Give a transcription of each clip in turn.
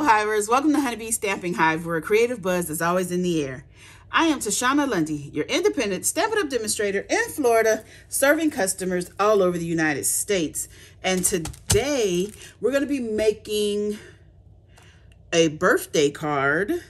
Hivers, welcome to Honeybee Stamping Hive, where a creative buzz is always in the air. I am Tashana Lundy, your independent Stampin' Up! Demonstrator in Florida, serving customers all over the United States. And today, we're going to be making a birthday card.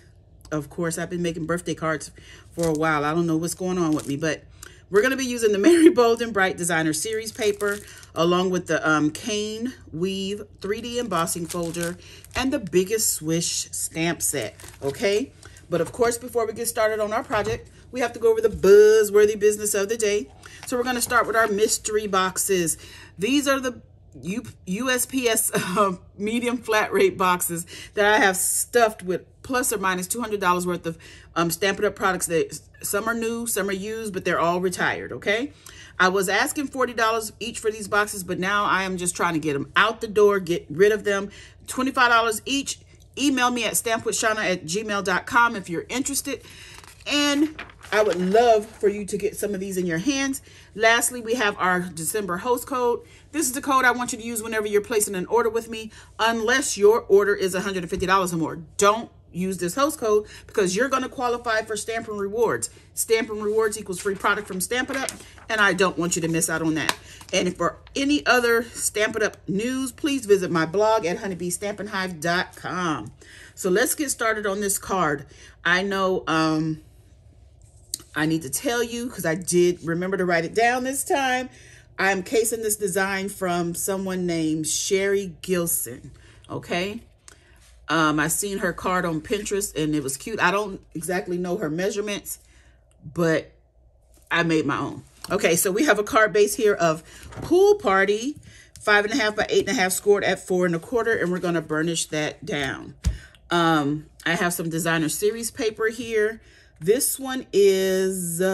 Of course, I've been making birthday cards for a while. I don't know what's going on with me, but we're going to be using the Merry Bold and Bright Designer Series paper, along with the Cane Weave 3D Embossing Folder and the Biggest Swish stamp set, okay? But of course, before we get started on our project, we have to go over the buzzworthy business of the day. So we're going to start with our mystery boxes. These are the USPS medium flat rate boxes that I have stuffed with plus or minus $200 worth of Stampin' Up! Products. That some are new, some are used, but they're all retired, okay? I was asking $40 each for these boxes, but now I am just trying to get them out the door, get rid of them. $25 each. Email me at stampwithshana@gmail.com if you're interested. And I would love for you to get some of these in your hands. Lastly, we have our December host code. This is the code I want you to use whenever you're placing an order with me, unless your order is $150 or more. Don't use this host code because you're going to qualify for Stampin' Rewards. Stampin' Rewards equals free product from Stampin' Up! And I don't want you to miss out on that. And for any other Stampin' Up! News, please visit my blog at honeybeestampinhive.com. So let's get started on this card. I know I need to tell you, because I did remember to write it down this time, I'm casing this design from someone named Sherry Gilson, okay? I seen her card on Pinterest and it was cute. I don't exactly know her measurements, but I made my own. Okay, so we have a card base here of Pool Party, 5.5 by 8.5, scored at 4 1/4, and we're gonna burnish that down. I have some designer series paper here. This one is 3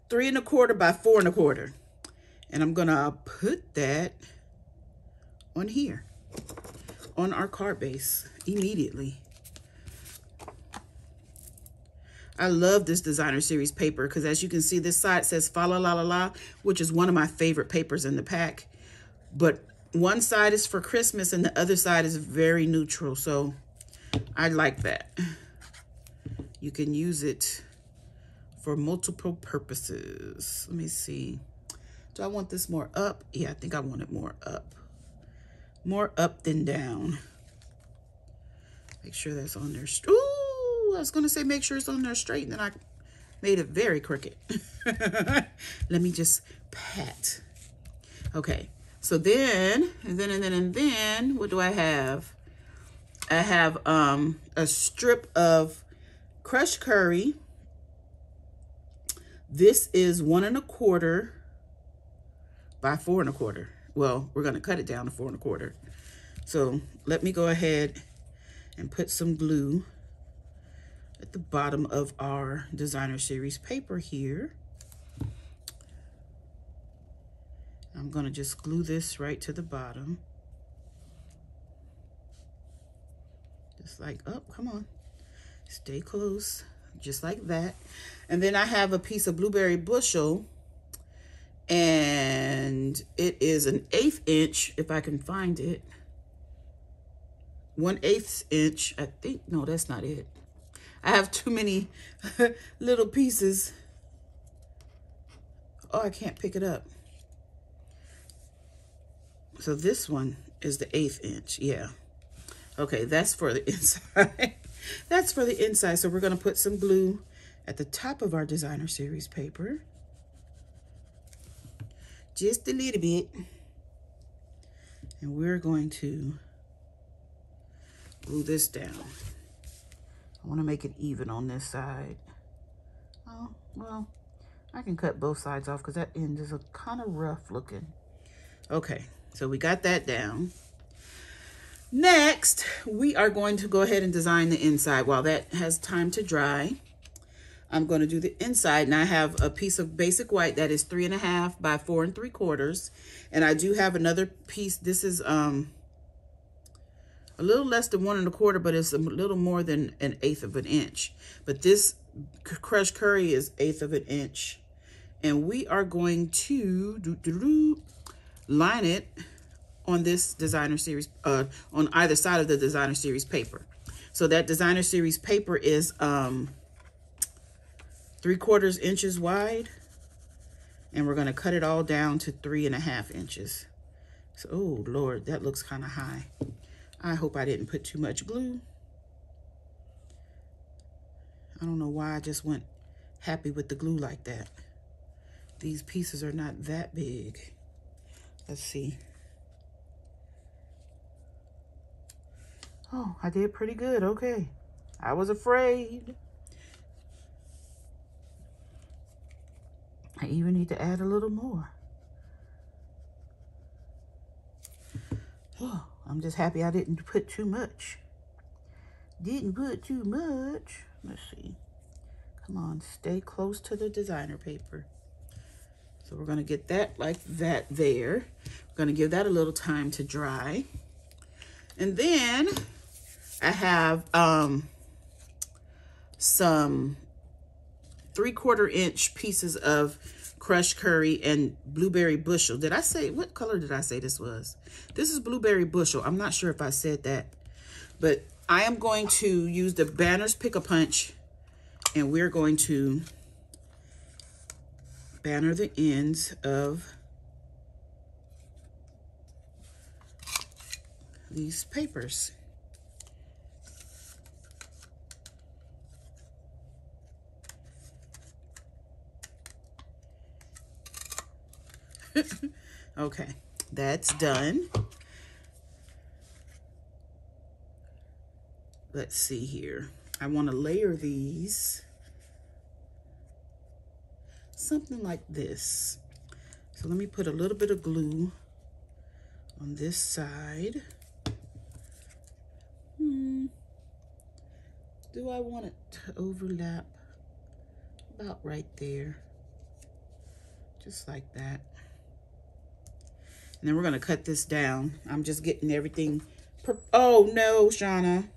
1/4 by 4 1/4, and I'm gonna put that on here, on our card base immediately. I love this designer series paper because, as you can see, this side says Fa La La La La, which is one of my favorite papers in the pack. But one side is for Christmas and the other side is very neutral, so I like that. You can use it for multiple purposes. Let me see. Do I want this more up? Yeah, I think I want it more up. More up than down. Make sure that's on there. Ooh, I was going to say make sure it's on there straight, and then I made it very crooked. Let me just pat. Okay, so then, and then, what do I have? I have a strip of crushed curry. This is 1 1/4 by 4 1/4. Well, we're going to cut it down to 4 1/4. So let me go ahead and put some glue at the bottom of our designer series paper here. I'm going to just glue this right to the bottom. Just like, oh, come on. Stay close, just like that. And then I have a piece of blueberry bushel, and it is an 1/8 inch, if I can find it. 1/8 inch, I think. No, that's not it. I have too many little pieces. Oh, I can't pick it up. So this one is the 1/8 inch, yeah. Okay, that's for the inside. That's for the inside. So we're going to put some glue at the top of our designer series paper. Just a little bit. And we're going to glue this down. I want to make it even on this side. Oh, well, I can cut both sides off because that end is kind of rough looking. Okay, so we got that down. Next, we are going to go ahead and design the inside. While that has time to dry, I'm going to do the inside. And I have a piece of basic white that is 3.5 by 4 3/4. And I do have another piece. This is a little less than 1 1/4, but it's a little more than 1/8 of an inch. But this crushed curry is 1/8 of an inch. And we are going to line it on this designer series, on either side of the designer series paper. So that designer series paper is 3/4 inches wide, and we're going to cut it all down to 3.5 inches. So, oh Lord, that looks kind of high. I hope I didn't put too much glue. I don't know why I just went happy with the glue like that. These pieces are not that big. Let's see. Oh, I did pretty good. Okay. I was afraid. I even need to add a little more. Oh, I'm just happy I didn't put too much. Didn't put too much. Let's see. Come on, stay close to the designer paper. So we're going to get that like that there. We're going to give that a little time to dry. And then I have some 3/4 inch pieces of crushed curry and blueberry bushel. Did I say, what color did I say this was? This is blueberry bushel. I'm not sure if I said that, but I am going to use the Banner's Pick-a-Punch, and we're going to banner the ends of these papers. Okay, that's done. Let's see here. I want to layer these something like this. So let me put a little bit of glue on this side. Do I want it to overlap about right there? Just like that. And then we're going to cut this down. I'm just getting everything. Oh no, Shauna.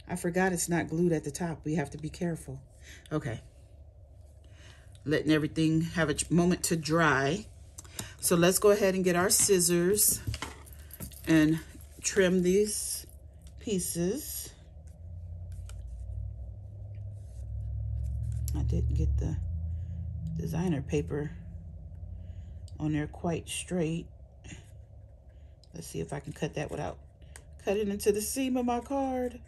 I forgot it's not glued at the top. We have to be careful. Okay. Letting everything have a moment to dry. So let's go ahead and get our scissors and trim these pieces. I didn't get the designer paper on there quite straight. Let's see if I can cut that without cutting into the seam of my card.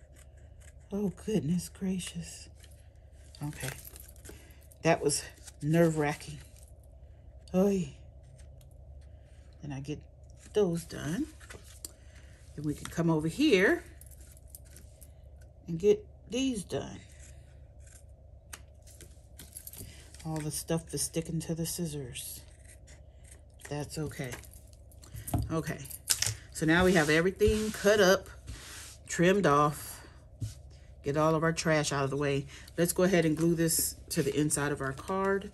Oh, goodness gracious. Okay. That was nerve-wracking. Oy. Then I get those done. Then we can come over here and get these done. All the stuff is sticking to the scissors. That's okay. Okay. So now we have everything cut up, trimmed off. Get all of our trash out of the way. Let's go ahead and glue this to the inside of our card.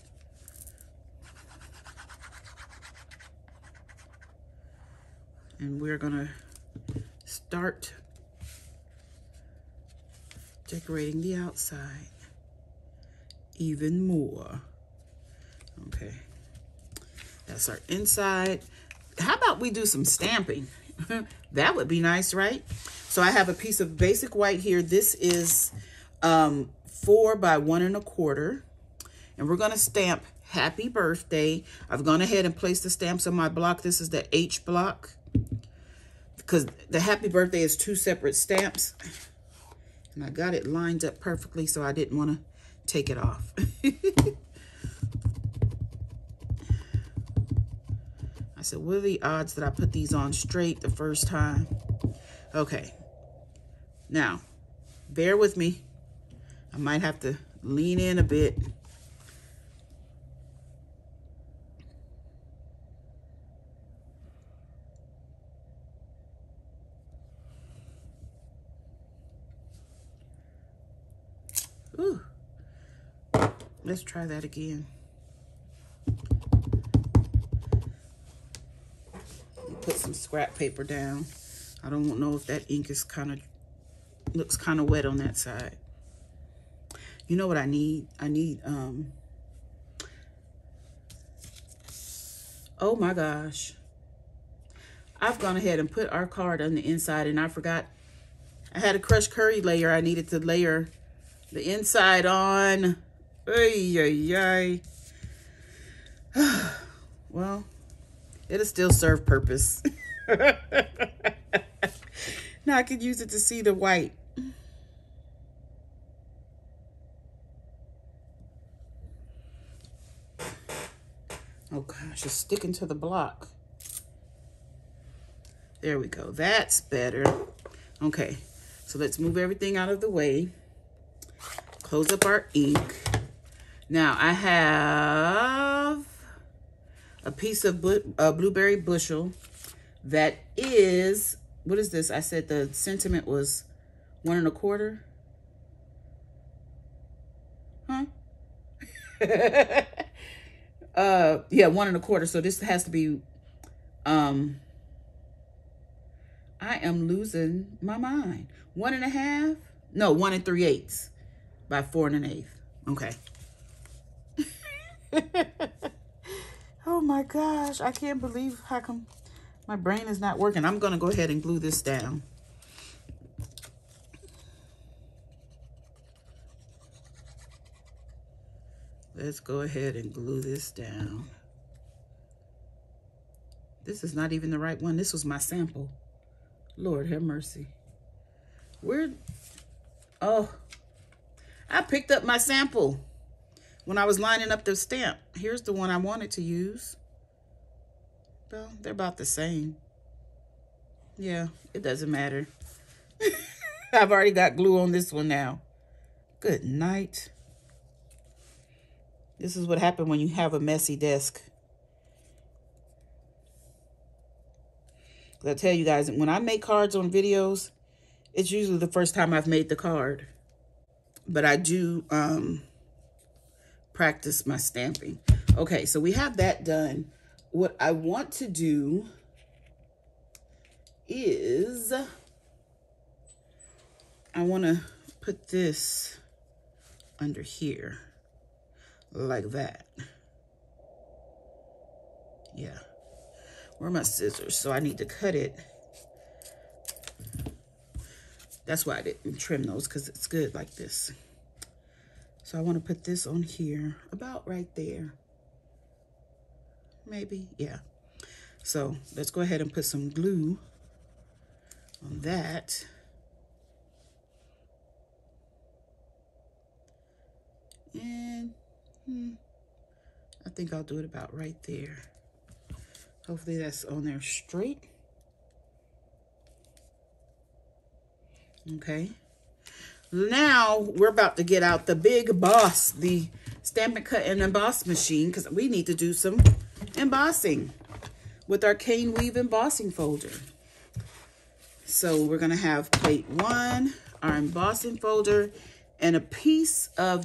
And we're gonna start decorating the outside even more. Okay. That's our inside. How about we do some stamping? That would be nice, right? So I have a piece of basic white here. This is 4 by 1 1/4. And we're going to stamp happy birthday. I've gone ahead and placed the stamps on my block. This is the H block, because the happy birthday is 2 separate stamps. And I got it lined up perfectly, so I didn't want to take it off. I said, what are the odds that I put these on straight the first time? Okay. Now, bear with me. I might have to lean in a bit. Ooh. Let's try that again. Put some scrap paper down. I don't know if that ink is looks kind of wet on that side. You know what I need? I need, oh my gosh. I've gone ahead and put our card on the inside, and I forgot I had a crushed curry layer. I needed to layer the inside on. Ay, ay, ay. Well, it'll still serve purpose. Now I could use it to see the white. Oh gosh, it's sticking to the block. There we go. That's better. Okay, so let's move everything out of the way. Close up our ink. Now I have a piece of blueberry bushel that is, what is this? I said the sentiment was 1 1/4. Huh? Yeah, 1 1/4. So this has to be, I am losing my mind. 1 1/2? No, 1 3/8 by 4 1/8. Okay. Oh my gosh, I can't believe how come my brain is not working. I'm gonna go ahead and glue this down. Let's go ahead and glue this down. This is not even the right one. This was my sample. Lord have mercy. Oh, I picked up my sample when I was lining up the stamp. Here's the one I wanted to use. Well, they're about the same. Yeah, it doesn't matter. I've already got glue on this one now. Good night. This is what happened when you have a messy desk. I tell you guys, when I make cards on videos, it's usually the first time I've made the card. But I do practice my stamping. Okay, so we have that done. What I want to do is I want to put this under here like that. Yeah. Where are my scissors? So I need to cut it. That's why I didn't trim those, because it's good like this. So I want to put this on here, about right there. Maybe, yeah. So let's go ahead and put some glue on that. And I think I'll do it about right there. Hopefully that's on there straight. Okay. Now we're about to get out the big Buzzz, the Stamp and Cut and Emboss machine, because we need to do some embossing with our cane weave embossing folder. So we're going to have plate 1, our embossing folder, and a piece of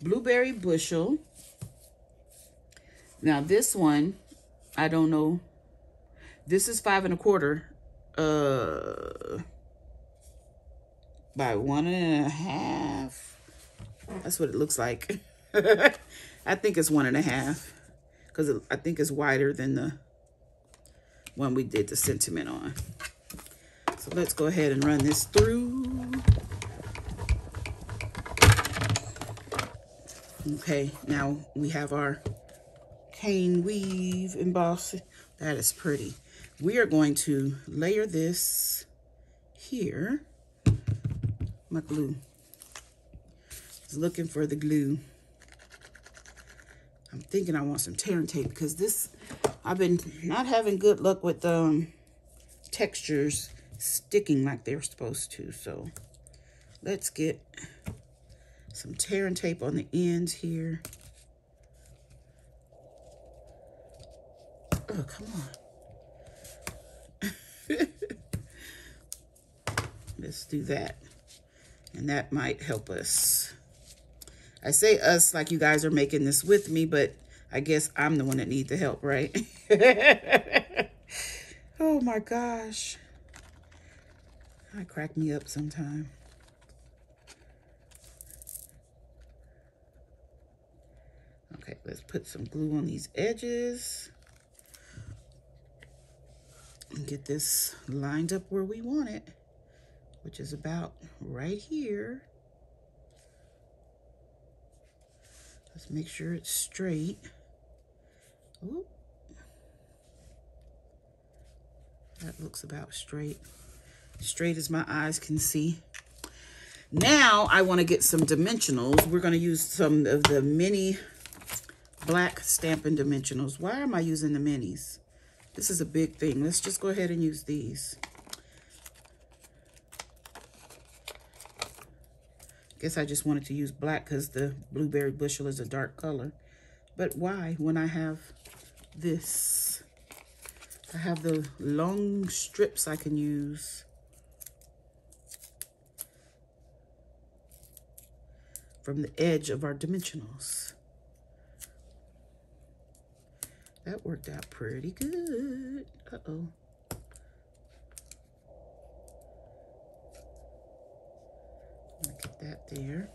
blueberry bushel. Now this one, I don't know. This is 5 1/4 by 1 1/2. That's what it looks like. I think it's 1 1/2 because I think it's wider than the one we did the sentiment on. So let's go ahead and run this through. Okay, now we have our cane weave embossing. That is pretty. We are going to layer this here. My glue. I was looking for the glue. I'm thinking I want some tear and tape because this, I've been not having good luck with textures sticking like they're supposed to. So let's get some tear and tape on the ends here. Oh, come on. Let's do that. And that might help us. I say us like you guys are making this with me, but I guess I'm the one that needs the help, right? Oh my gosh. That crack me up sometime. Okay, let's put some glue on these edges. And get this lined up where we want it, which is about right here. Let's make sure it's straight. Ooh. That looks about straight. Straight as my eyes can see. Now I want to get some dimensionals. We're going to use some of the mini black Stampin' Dimensionals. Why am I using the minis? This is a big thing. Let's just go ahead and use these. Guess I just wanted to use black because the blueberry bushel is a dark color. But why when I have this? I have the long strips I can use. From the edge of our dimensionals. That worked out pretty good. Uh-oh. Get that there.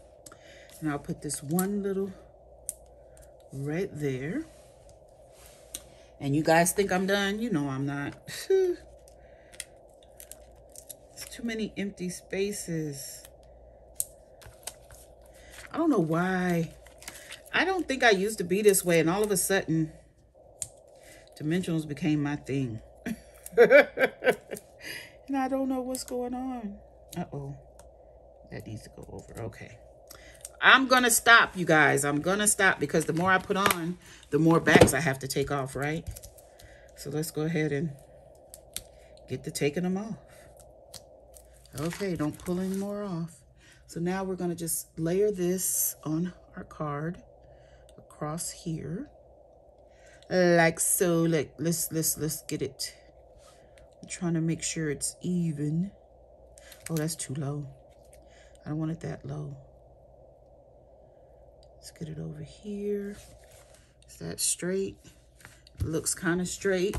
And I'll put this one little right there. And you guys think I'm done? You know I'm not. It's too many empty spaces. I don't know why. I don't think I used to be this way, and all of a sudden, dimensionals became my thing. And I don't know what's going on. Uh-oh. That needs to go over. Okay. I'm going to stop, you guys. I'm going to stop because the more I put on, the more backs I have to take off, right? So let's go ahead and get to taking them off. Okay, don't pull any more off. So now we're going to just layer this on our card across here. Like so. Like let's get it. I'm trying to make sure it's even. Oh, that's too low. I don't want it that low. Let's get it over here. Is that straight? It looks kind of straight.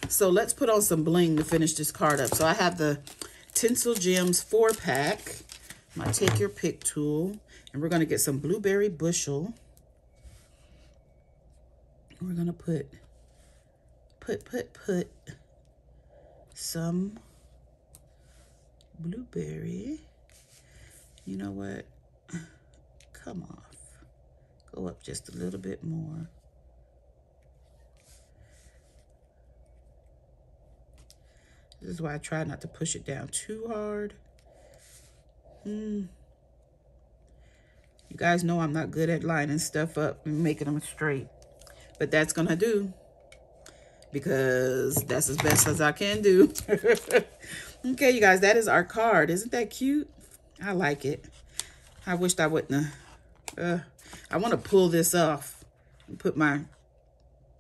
So let's put on some bling to finish this card up. So I have the Tinsel Gems 4-pack. My Take Your Pick tool. And we're going to get some blueberry bushel. We're going to put some blueberry. You know what? Come off. Go up just a little bit more. This is why I try not to push it down too hard. You guys know I'm not good at lining stuff up and making them straight. But that's gonna do. Because that's as best as I can do. Okay, you guys, that is our card. Isn't that cute? I like it. I wished I wouldn't have. I want to pull this off and put my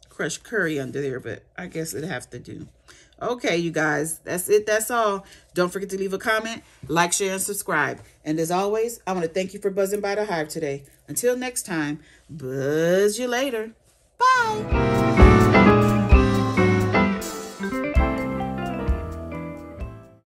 crushed curry under there, but I guess it'd have to do. Okay, you guys, that's it. That's all. Don't forget to leave a comment, like, share, and subscribe. And as always, I want to thank you for buzzing by the Hive today. Until next time, buzz you later. Bye.